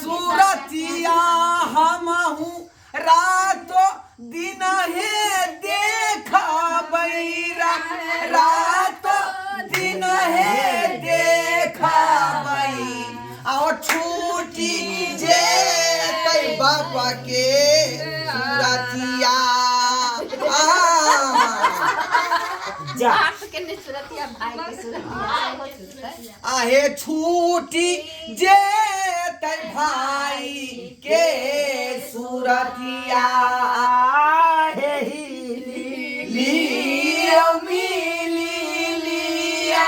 सूरतिया हमहू रातो दिन है देखा बैरा रातो दिन है देखा बई और छूटी जे तै बाबा के सूरतिया आहे छूटी जे तै भाई के सूरतिया हे लिया मिलिया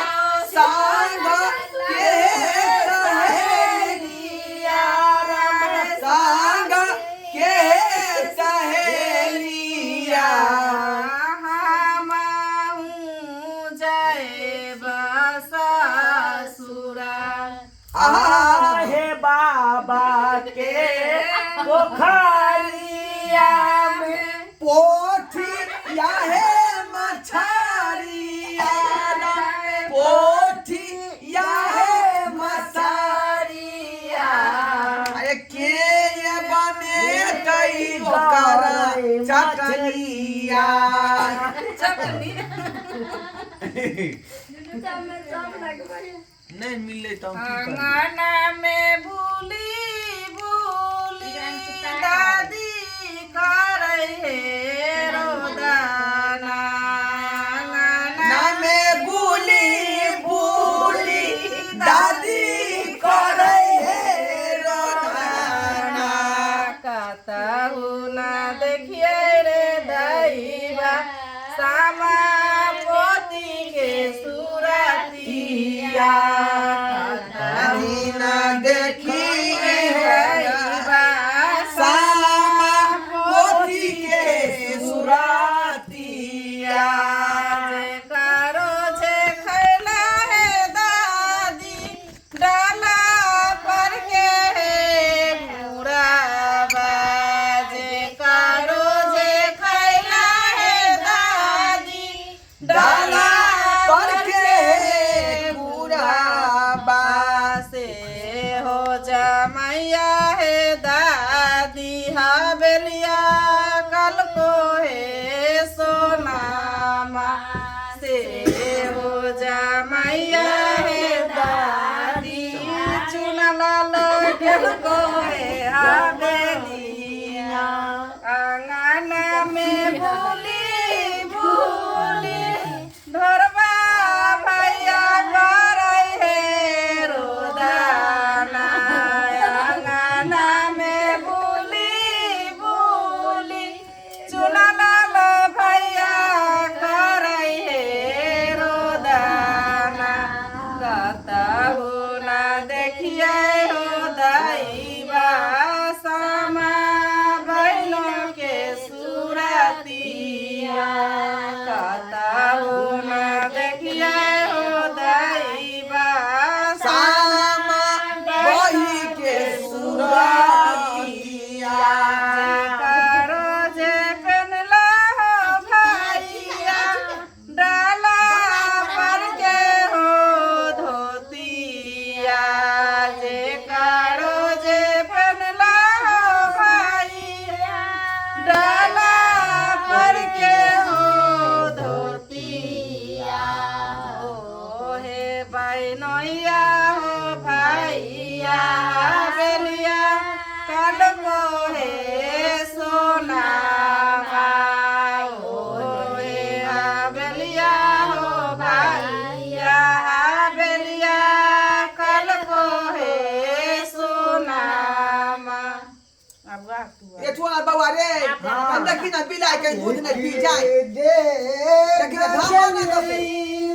संग के सहेलिया संग के सहेलिया आहे बाबा के पोखरिया में पोठिया है मछरिया पोठिया है मछरिया अरे के ये बने कई ओकरा चटनिया नहीं मिले तो अंगना में भूली भूली दादी करे रोदना ना में भूली भूली दादी करे रोदना कहू ना देखिए रे दैवा सामा पोती के सूरतिया न देखी सामा पोती के सूरतिया करो छे खैला है दादी डाला पर के पूरा बाजे करो छे खैला है दादी डाला पर के पूरा बासे हो जमैया है दादी हवेलिया कल को है सोनामा से हो जमैया है दादी चुना लाल कल को है हवेलिया अंगना में भूली भूली ढोरबा भैया करे है रोदना अंगना में भूली भूली चुना लाल भैया करे है रोदना कहू ना देखिए हो दैवा सामा बहनों के सूरतिया कहू ना देखिए हो दैवा सामा वही के सूरतिया करो जे पहनला हो भैया डाला पर के हो धोतिया जे करो जे पहनला हो भैया डाला पर के हो धोतिया ओ हे बहनोइया हो भैया बेलिया कल को है सोना ओ हे बेलिया हो भैया बेलिया कल को है सोना अब गा तू ये थोड़ा बाबा रे हम देखी ना बिला के दूध नहीं पी जाए देखी ना धावा ना तो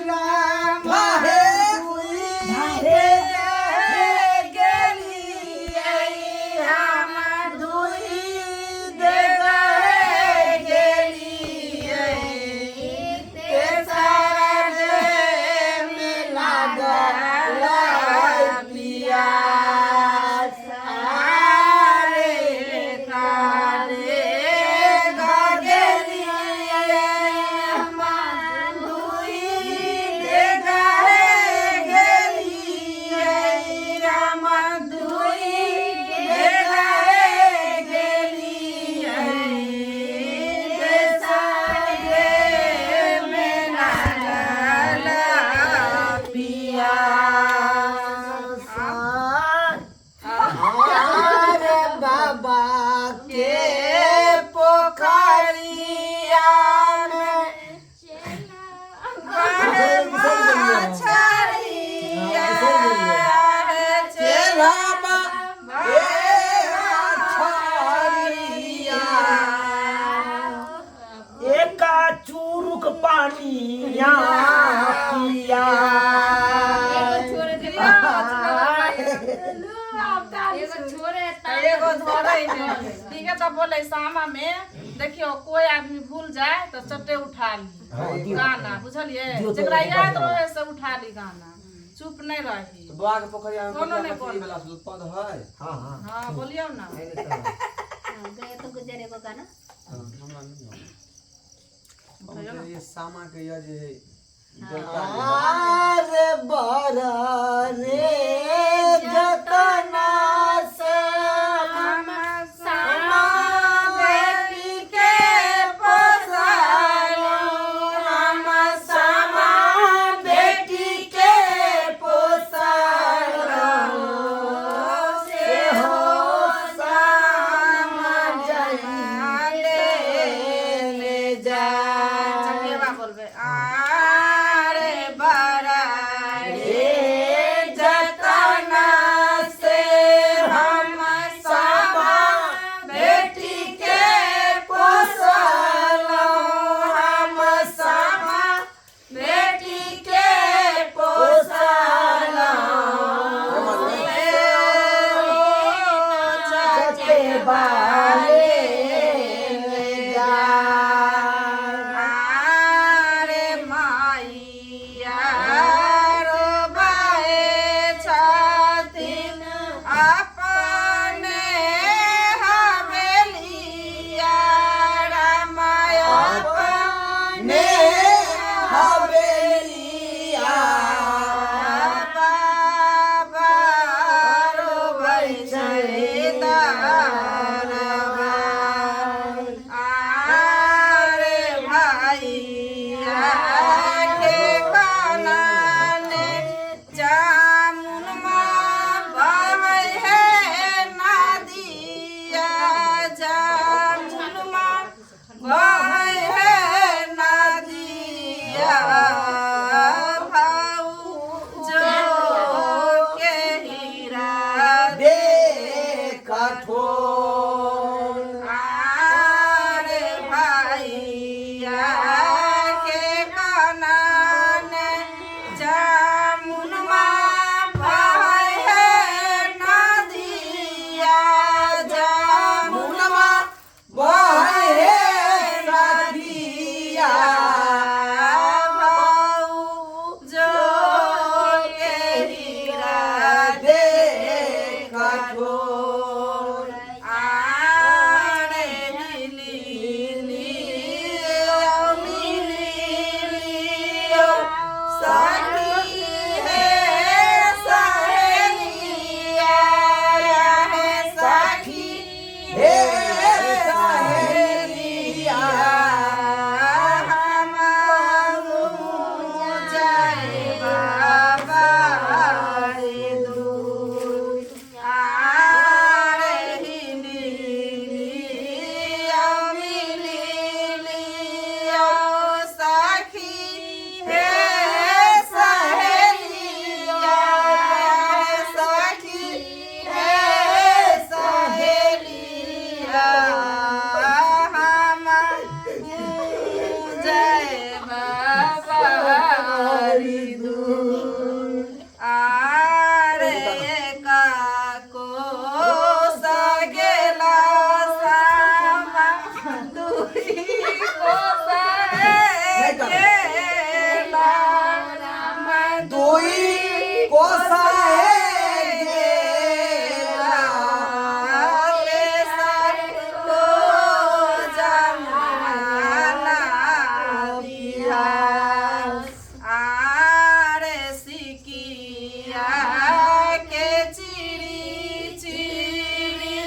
राम धाहे धाहे गेली हम धुई दे गेली ते सारा जे मिला गला पिया सारे काले गा गेली हम धुई दे का चूरुक पानिया पिया एगो धोरै में ठीक है। तो बोले सामा में देखियो कोई आदमी भूल जाए तो चट्टे उठा ली गाना बुझलिए जरा याद रहे से उठा ली गाना चुप नहीं रही। बाग पोखरिया में कोनो नहीं मछली वाला पद है। हां हां हां बोलियो ना गए तो गुजरे को गाना हमरा नहीं ये सामा के ये जे अरे बरा रे जतना से हम सामा बेटी के पोसालो हम सामा बेटी के पोसालो से हो सामा जाइले ले जा चकेवा बोलबे आरे बड़ा रे जतना से हम सामा बेटी के पोसलो हम सामा बेटी के पोसलो चके बाले जा आरे माइया रो बाए छातिन अपने हवेलिया रामाया ने हवेलिया बाबा रो बाई दारवा आरे भाइया के कानने जामुन बहै है नदिया जामुन बहै है नदिया भाऊ जो के हीरा दे कठोर आरे भाइया के कानने जामुनमा बहै है नदिया जामुनमा बहै हे नदिया भाऊ जो के हीरा दे कठोर आरे लिलियो मिलियो सखी है सहेलिया है सखी हे सहेलिया हम जाए बाबा रे दूर आरे लिलियो मिलियो सखी हे सहेलिया है सखी हे सहेलिया हम जय बाबा रे दूर आरे काको सगेला सामा दुई को सगेला राम दुई कोसा हे गेला ले सर को जमाना दिया आरे सिकिया के चिड़ी चिड़ी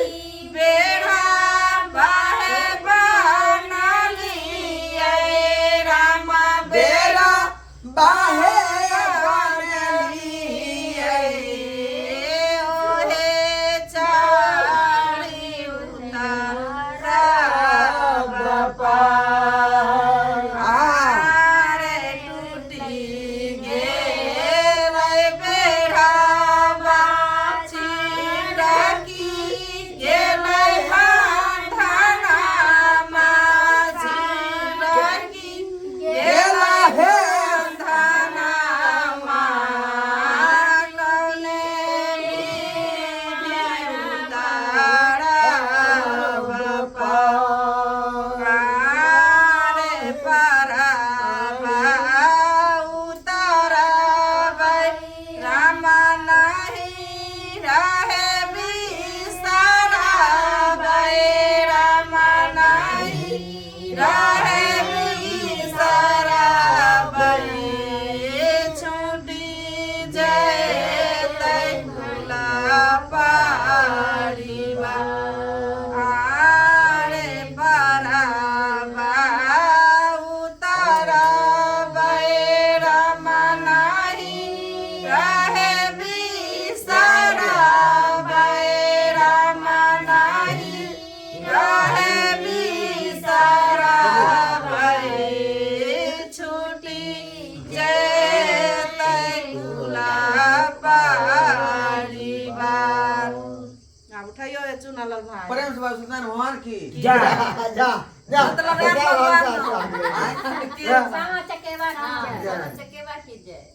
बेड़ा बाहे बनलिए रामा बेरा बाहे बनलिए ओहे चारी उतारा आरे टूटी गेलै बेढ़ावा छिड़की गेलै बांधना माझी सत्यनारायण भगवान की जा जा जा मतलब यार भगवान जा ना। सामा चकेवा की जय।